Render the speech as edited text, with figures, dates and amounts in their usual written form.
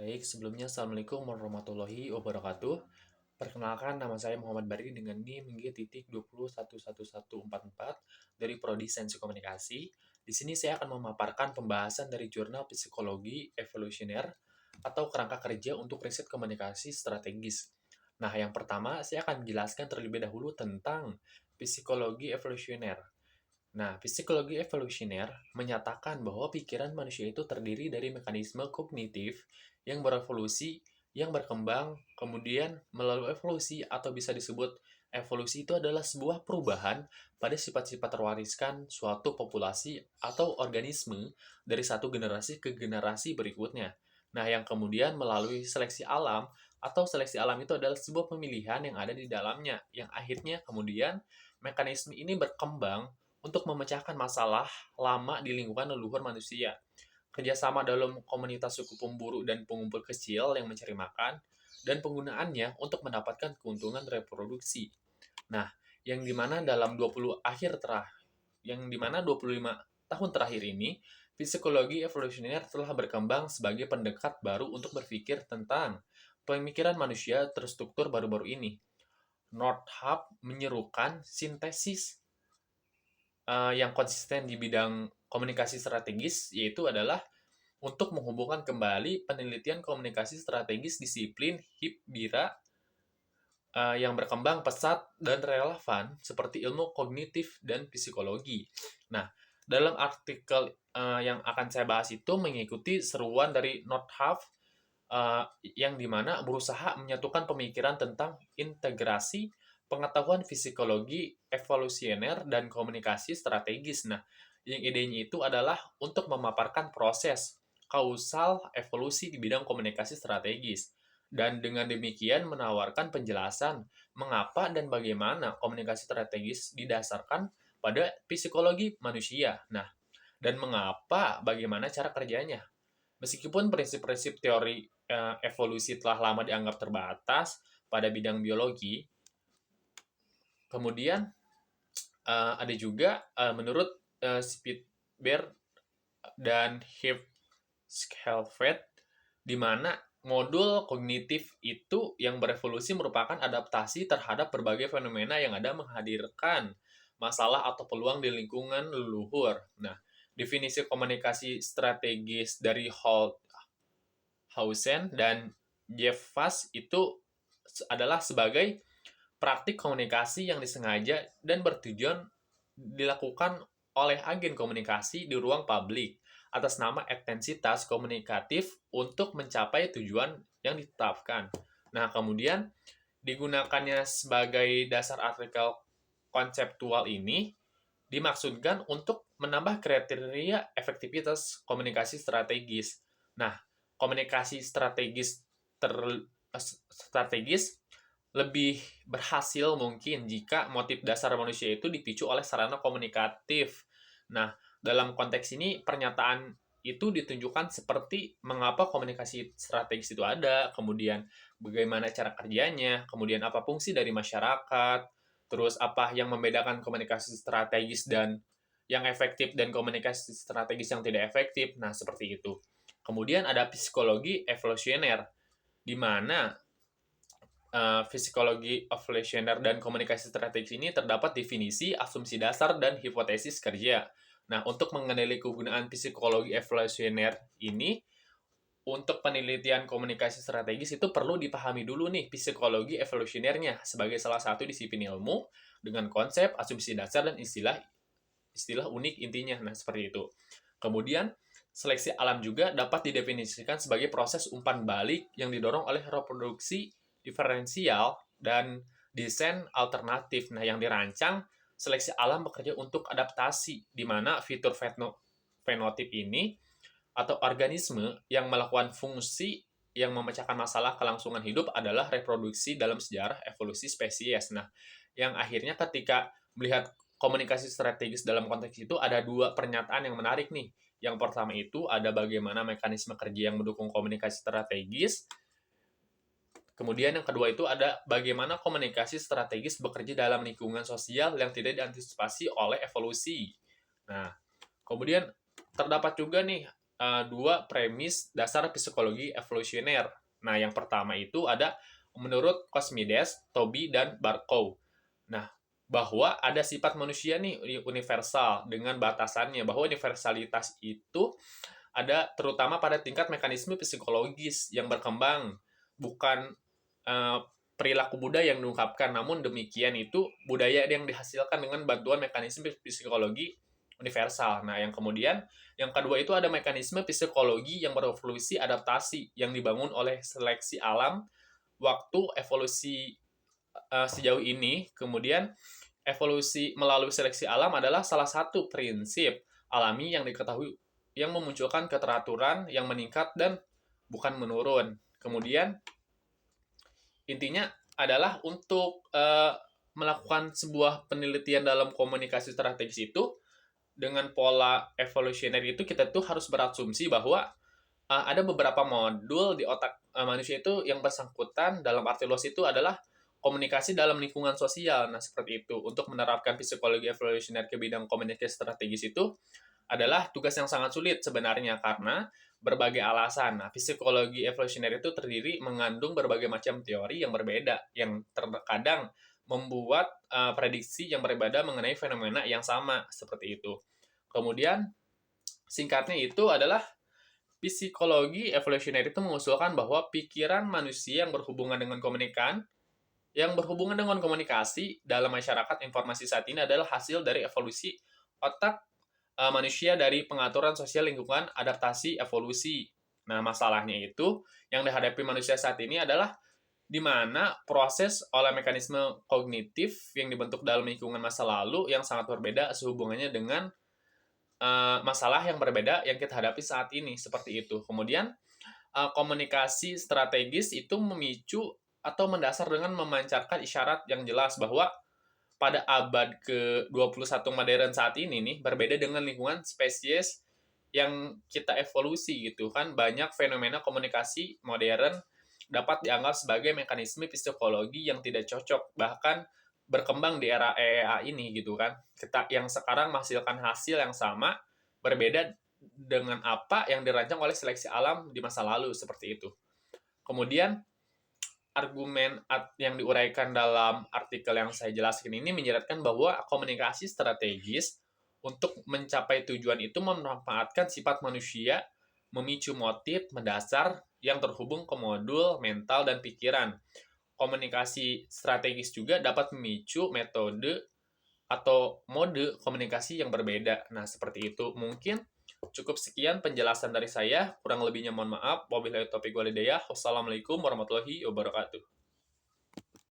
Baik, sebelumnya Assalamualaikum warahmatullahi wabarakatuh. Perkenalkan, nama saya Muhammad Bari dengan NIM G.2011144 dari Prodi Sains Komunikasi. Di sini saya akan memaparkan pembahasan dari Jurnal Psikologi Evolusioner atau kerangka kerja untuk riset komunikasi strategis. Nah, yang pertama, saya akan menjelaskan terlebih dahulu tentang psikologi evolusioner. Nah, psikologi evolusioner menyatakan bahwa pikiran manusia itu terdiri dari mekanisme kognitif yang berevolusi, yang berkembang, kemudian melalui evolusi atau bisa disebut evolusi itu adalah sebuah perubahan pada sifat-sifat terwariskan suatu populasi atau organisme dari satu generasi ke generasi berikutnya. Nah, yang kemudian melalui seleksi alam atau seleksi alam itu adalah sebuah pemilihan yang ada di dalamnya, yang akhirnya kemudian mekanisme ini berkembang untuk memecahkan masalah lama di lingkungan leluhur manusia. Kerjasama dalam komunitas suku pemburu dan pengumpul kecil yang mencari makan, dan penggunaannya untuk mendapatkan keuntungan reproduksi. Nah, yang dimana dalam 25 tahun terakhir ini, psikologi evolusioner telah berkembang sebagai pendekat baru untuk berpikir tentang pemikiran manusia terstruktur baru-baru ini. Nordhaus menyerukan sintesis yang konsisten di bidang komunikasi strategis, yaitu adalah untuk menghubungkan kembali penelitian komunikasi strategis disiplin HIP-BIRA yang berkembang pesat dan relevan seperti ilmu kognitif dan psikologi. Nah, dalam artikel yang akan saya bahas itu mengikuti seruan dari Nordhaus yang dimana berusaha menyatukan pemikiran tentang integrasi pengetahuan psikologi evolusioner dan komunikasi strategis. Nah, yang idenya itu adalah untuk memaparkan proses kausal evolusi di bidang komunikasi strategis. Dan dengan demikian menawarkan penjelasan mengapa dan bagaimana komunikasi strategis didasarkan pada psikologi manusia. Nah, dan mengapa, bagaimana cara kerjanya. Meskipun prinsip-prinsip teori evolusi telah lama dianggap terbatas pada bidang biologi, kemudian ada juga menurut Spitzer dan Schelfeld, di mana modul kognitif itu yang berevolusi merupakan adaptasi terhadap berbagai fenomena yang ada menghadirkan masalah atau peluang di lingkungan leluhur. Nah, definisi komunikasi strategis dari Holthausen dan Jeff Fass itu adalah sebagai praktik komunikasi yang disengaja dan bertujuan dilakukan oleh agen komunikasi di ruang publik atas nama intensitas komunikatif untuk mencapai tujuan yang ditetapkan. Nah, kemudian digunakannya sebagai dasar artikel konseptual ini dimaksudkan untuk menambah kriteria efektivitas komunikasi strategis. Nah, komunikasi strategis lebih berhasil mungkin jika motif dasar manusia itu dipicu oleh sarana komunikatif. Nah, dalam konteks ini pernyataan itu ditunjukkan seperti mengapa komunikasi strategis itu ada, kemudian bagaimana cara kerjanya, kemudian apa fungsi dari masyarakat, terus apa yang membedakan komunikasi strategis dan yang efektif dan komunikasi strategis yang tidak efektif. Nah, seperti itu. Kemudian ada psikologi evolusioner, di mana psikologi evolusioner dan komunikasi strategis ini terdapat definisi, asumsi dasar, dan hipotesis kerja. Nah, untuk mengenali kegunaan psikologi evolusioner ini, untuk penelitian komunikasi strategis itu perlu dipahami dulu nih psikologi evolusionernya sebagai salah satu disiplin ilmu dengan konsep, asumsi dasar, dan istilah unik intinya. Nah, seperti itu. Kemudian, seleksi alam juga dapat didefinisikan sebagai proses umpan balik yang didorong oleh reproduksi diferensial dan desain alternatif. Nah, yang dirancang seleksi alam bekerja untuk adaptasi, di mana fitur fenotip ini atau organisme yang melakukan fungsi yang memecahkan masalah kelangsungan hidup adalah reproduksi dalam sejarah evolusi spesies. Nah, yang akhirnya ketika melihat komunikasi strategis dalam konteks itu ada dua pernyataan yang menarik nih. Yang pertama itu ada bagaimana mekanisme kerja yang mendukung komunikasi strategis. Kemudian yang kedua itu ada bagaimana komunikasi strategis bekerja dalam lingkungan sosial yang tidak diantisipasi oleh evolusi. Nah, kemudian terdapat juga nih dua premis dasar psikologi evolusioner. Nah, yang pertama itu ada menurut Cosmides, Toby, dan Barkow. Nah, bahwa ada sifat manusia nih universal dengan batasannya, bahwa universalitas itu ada terutama pada tingkat mekanisme psikologis yang berkembang, bukan eh, perilaku budaya yang diungkapkan, namun demikian itu budaya yang dihasilkan dengan bantuan mekanisme psikologi universal. Nah, yang kedua itu ada mekanisme psikologi yang berevolusi adaptasi yang dibangun oleh seleksi alam waktu evolusi sejauh ini. Kemudian evolusi melalui seleksi alam adalah salah satu prinsip alami yang diketahui yang memunculkan keteraturan yang meningkat dan bukan menurun. Kemudian intinya adalah untuk melakukan sebuah penelitian dalam komunikasi strategis itu dengan pola evolusioner itu kita tuh harus berasumsi bahwa ada beberapa modul di otak manusia itu yang bersangkutan dalam arti luas itu adalah komunikasi dalam lingkungan sosial. Nah, seperti itu. Untuk menerapkan psikologi evolusioner ke bidang komunikasi strategis itu adalah tugas yang sangat sulit sebenarnya karena berbagai alasan. Nah, psikologi evolusioner itu terdiri mengandung berbagai macam teori yang berbeda yang terkadang membuat prediksi yang berbeda mengenai fenomena yang sama seperti itu. Kemudian singkatnya itu adalah psikologi evolusioner itu mengusulkan bahwa pikiran manusia yang berhubungan dengan komunikasi dalam masyarakat informasi saat ini adalah hasil dari evolusi otak manusia dari pengaturan sosial lingkungan adaptasi evolusi. Nah, masalahnya itu yang dihadapi manusia saat ini adalah di mana proses oleh mekanisme kognitif yang dibentuk dalam lingkungan masa lalu yang sangat berbeda sehubungannya dengan masalah yang berbeda yang kita hadapi saat ini, seperti itu. Kemudian komunikasi strategis itu memicu atau mendasar dengan memancarkan isyarat yang jelas bahwa pada abad ke-21 modern saat ini nih berbeda dengan lingkungan spesies yang kita evolusi gitu kan. Banyak fenomena komunikasi modern dapat dianggap sebagai mekanisme psikologi yang tidak cocok bahkan berkembang di era EEA ini gitu kan. Kita yang sekarang menghasilkan hasil yang sama berbeda dengan apa yang dirancang oleh seleksi alam di masa lalu seperti itu. Kemudian argumen yang diuraikan dalam artikel yang saya jelaskan ini menyeratkan bahwa komunikasi strategis untuk mencapai tujuan itu memanfaatkan sifat manusia, memicu motif mendasar yang terhubung ke modul mental dan pikiran. Komunikasi strategis juga dapat memicu metode atau mode komunikasi yang berbeda. Nah, seperti itu. Mungkin cukup sekian penjelasan dari saya. Kurang lebihnya mohon maaf. Wabillahi taufiq walhidayah. Wassalamualaikum warahmatullahi wabarakatuh.